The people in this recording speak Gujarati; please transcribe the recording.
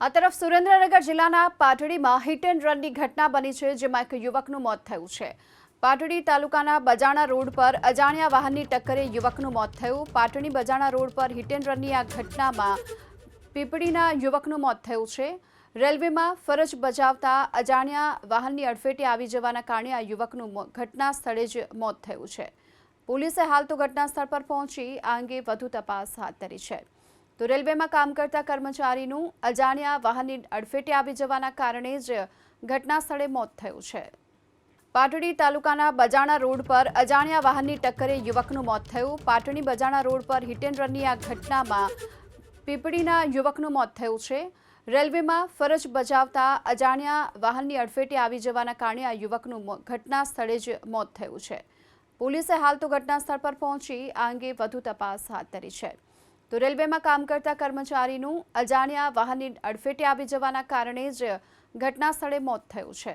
આ તરફ સુરેન્દ્રનગર જિલ્લાના પાટડીમાં હિટ એન્ડ રનની ઘટના બની છે, જેમાં એક યુવકનું મોત થયું છે। પાટડી તાલુકાના બજાણા રોડ પર અજાણ્યા વાહનની ટક્કરે યુવકનું મોત થયું। પાટડી બજાણા રોડ પર હિટ એન્ડ રનની આ ઘટનામાં પીપળીના યુવકનું મોત થયું છે। રેલવેમાં ફરજ બજાવતા અજાણ્યા વાહનની અડફેટે આવી જવાના કારણે આ યુવકનું ઘટના સ્થળે જ મોત થયું છે। પોલીસે હાલ તો ઘટના સ્થળ પર પહોંચી આ અંગે વધુ તપાસ હાથ ધરી છે। તો રેલવેમાં કામ કરતા કર્મચારીનું અજાણ્યા વાહનની અડફેટે આવી જવાના કારણે જ ઘટના સ્થળે મોત થયું છે। પાટડી તાલુકાના બજાણા રોડ પર અજાણ્યા વાહનની ટક્કરે યુવકનું મોત થયું। પાટડી બજાણા રોડ પર હિટ એન્ડ રનની આ ઘટનામાં પીપળીના યુવકનું મોત થયું છે। રેલવેમાં ફરજ બજાવતા અજાણ્યા વાહનની અડફેટે આવી જવાના કારણે આ યુવકનું ઘટના સ્થળે જ મોત થયું છે। પોલીસે હાલ તો ઘટના સ્થળ પર પહોંચી આ અંગે વધુ તપાસ હાથ ધરી છે। તો રેલવેમાં કામ કરતા કર્મચારીનું અજાણ્યા વાહનની અડફેટે આવી જવાના કારણે જ ઘટના સ્થળે મોત થયું છે।